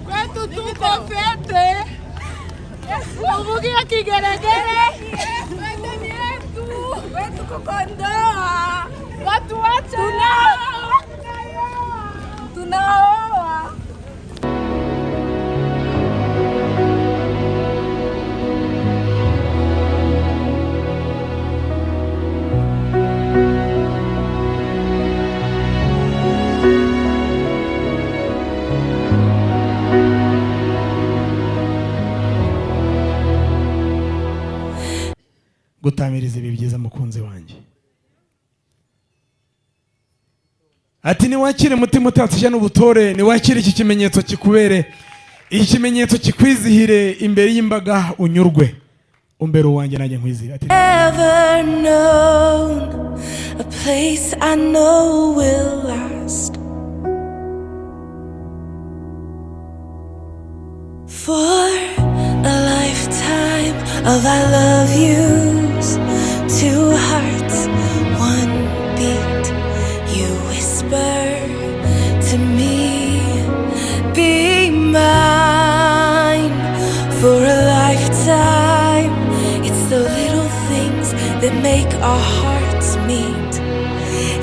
Kwetu tuko fete. Uvukia kigeregere. Wendeni yetu. Kwetu kukondoa. Watu wacha. Tunaoa. gutamiriza ibi byiza mukunzi wanjye ati ni wakire mutima utatse n'ubutore ni wakire iki kimenyetso kikubere iki kimenyetso kikwizihire imbere y'imbaga unyurwe umbere wanjye nanjye nkwizihire ati never known a place I know will last for a lifetime of I love yous, two hearts, one beat. You whisper to me, be mine for a lifetime. It's the little things that make our hearts meet.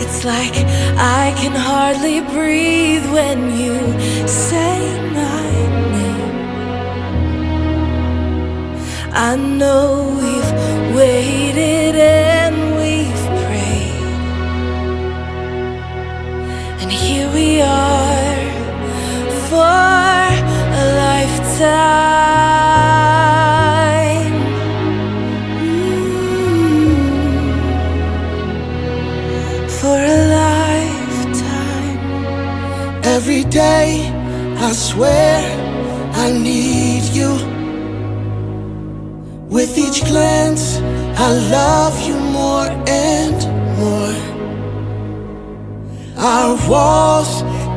It's like I can hardly breathe when you say my name. I know we've waited and we've prayed, and here we are for a lifetime. For a lifetime. Every day I swear I need you. With each glance, I love you more and more. Our walls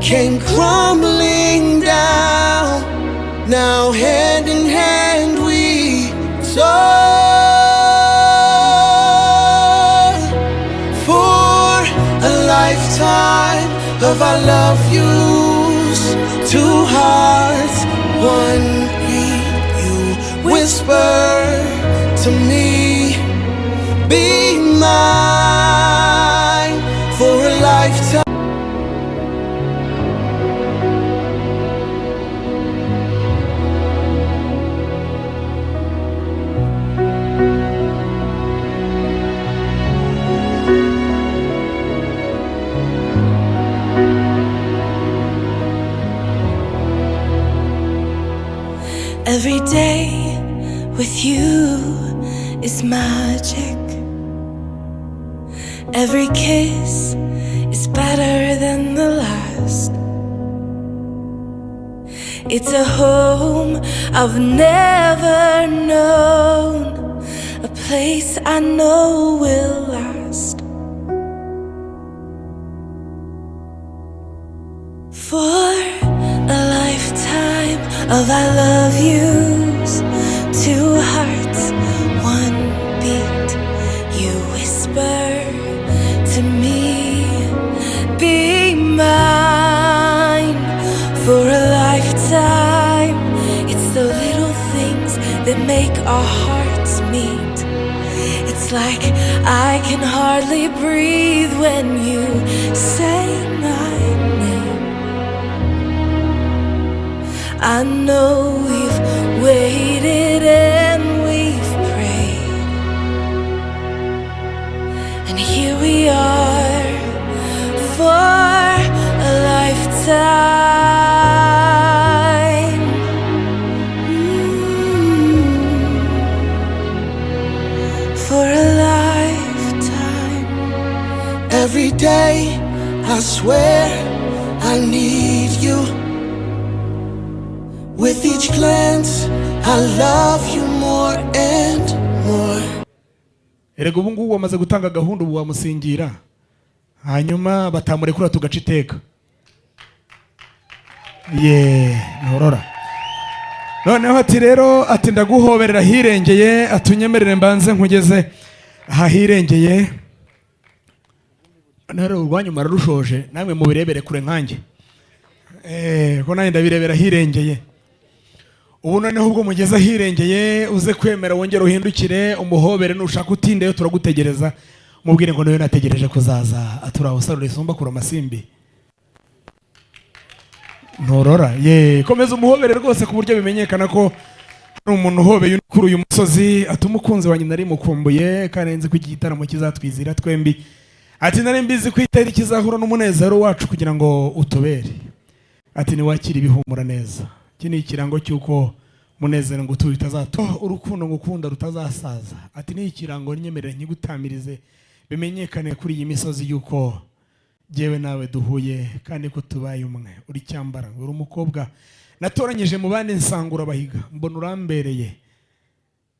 came crumbling down. Now hand in hand we soar for a lifetime of I love yous. Two hearts, one beat. You whisper to me, be mine for a lifetime. Every day with you is magic. Every kiss is better than the last. It's a home I've never known, a place I know will last. For a lifetime of I love yous, two hearts, one beat. You whisper to me, be mine for a lifetime. It's the little things that make our hearts meet. It's like I can hardly breathe when you say my name. I know we've waited and we've prayed, and here we are for a lifetime. For a lifetime. Every day I swear I need you. With each glance, I love you more and more. Erega ubu ngubu wamaze gutanga gahunda ubu wamusingira hanyuma batamurekura tugaca iteka. Ntorora noneho ati rero ati ndaguhoberera hirengeye atunyemerere mbanze nkugeze hahirengeye nare urwanyu mararushoje namwe mubirebere kure nkanjye ko nanjye ndabirebera hirengeye. Ubu noneho ubwo mugeze ahirengeye uze kwemera wongera uhindukire umuhobere nushaka utindeyo turagutegereza mubwire ngo nawe nategereje kuzaza aturaho sarure isumba kura amasimbi ntorora komeza umuhobere rwose ku buryo bimenyekana ko ari umuntu uhobeye kuri uyu musozi. Ati umukunzi wanjye nari mukumbuye kandi nzi ko iki gitaramo kizatwizira twembi. Ati nari mbizi ko itari kizahura n'umunezero wacu kugira ngo utubere. Ati niwakira ibihumura neza. Iki ni ikirango cy'uko munezero ngo utuye utazato urukundo ngukunda rutazasaza. Ati ni ikirango nyemerera nkigutamirize bimenyekane kuri iyi misozi yuko jewe nawe duhuye kandi ko tubaye umwe. Uri cyambara uri umukobwa natoranyije mu bandi nsangura bahiga mbona urambereye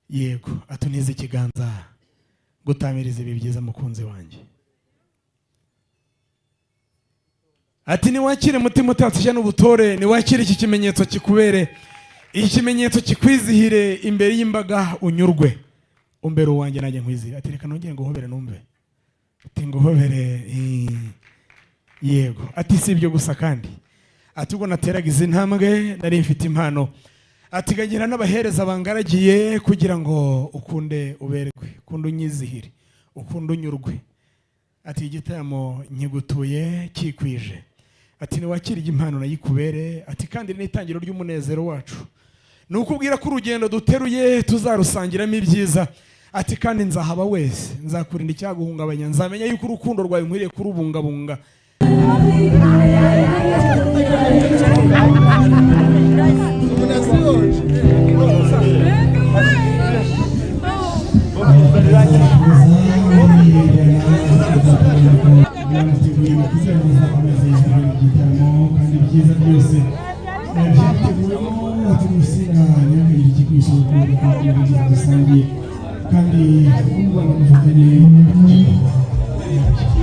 yego. Atunize ikiganza gutamiriza ibi byiza mukunzi wanjye. Ati niwakire mutima utatse n'ubutore niwakire iki kimenyetso kikubere ikimenyetso kikwizihire imbere y'imbaga unyurwe umbere wanjye najye nkwizira. Ati reka nongere ngo uhobere numve. Ati ngo uhobere yego. Ati si ibyo gusa kandi ati ubwo nateraga izi ntambwe nari mfite impano. Ati gagira n'abahereza bangaragiye kugira ngo ukunde uberwe ukunde unyizihire ukunde unyurwe. Ati igitaramo nkigutuye kikwije. Ati niwakira impano nayikubere. Ati kandi n'itangiro ry'umunezero wacu nukubwira ko urugendo duteruye tuzarusangiramo ibyiza. Ati kandi nzahaba wese nzakurinda icyaguhungabanya nzamenya yuko urukundo rwawe nkwiriye kurubungabunga.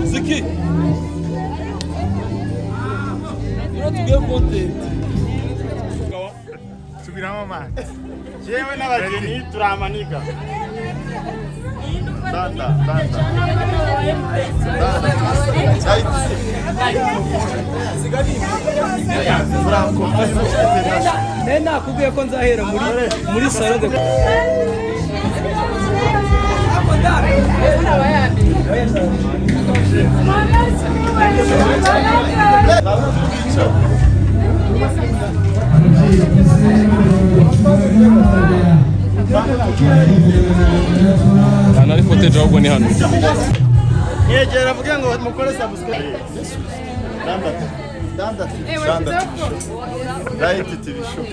Ziki tugiye content subiramo man jewe n'abageni turamanika danda nakubwiye ko nzahera muri salon de Ana footage ahubwo ni hano yegera avuga ngo mukore subscribe danda right TV show.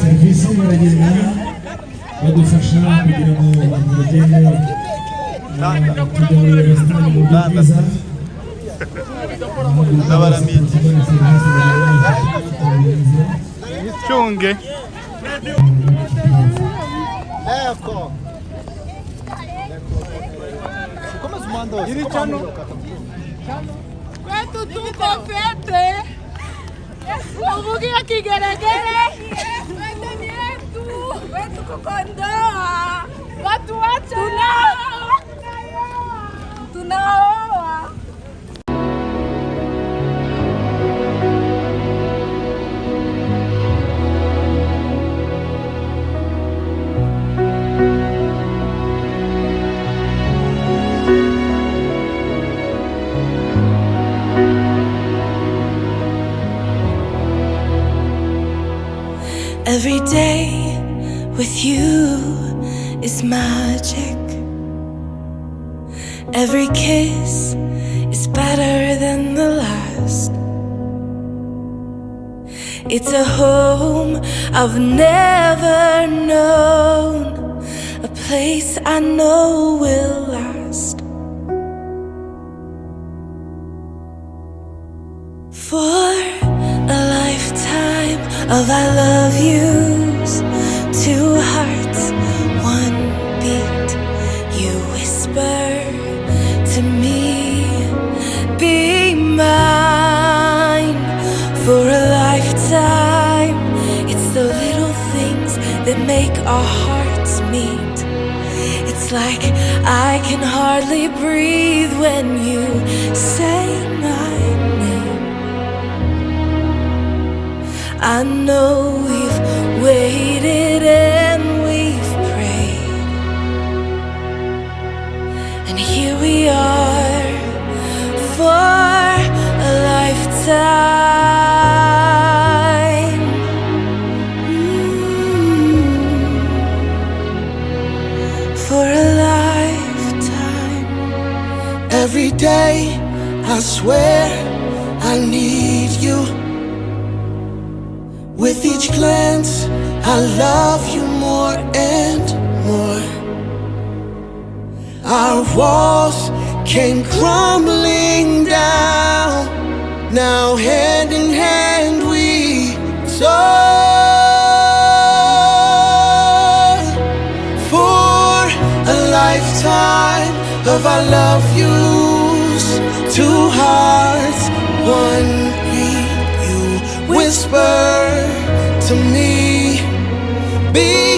serivisi baragenda badufasha kugira ngo bagende tujya muri resitora mu buryo bwiza. Nabaririmbyi chunge eko como se manda iri chano kwetu tuko fete uvugia kigeregere wende ni yetu wetu kukondoa watu wacha tunaoa. Every day with you is magic. Every kiss is better than the last. It's a home I've never known, a place I know will last. For a lifetime of I love you's, two hearts, one beat. You whisper to me, be mine for a lifetime. It's the little things that make our hearts meet. It's like I can hardly breathe when you say my name. I know we've waited and we've prayed, and here we are for a lifetime. For a lifetime. Every day I swear I need you. With each glance I love you more and more. Our walls came crumbling down. Now hand in hand we soar. For a lifetime of I love yous, two hearts, one beat. You whisper to me, be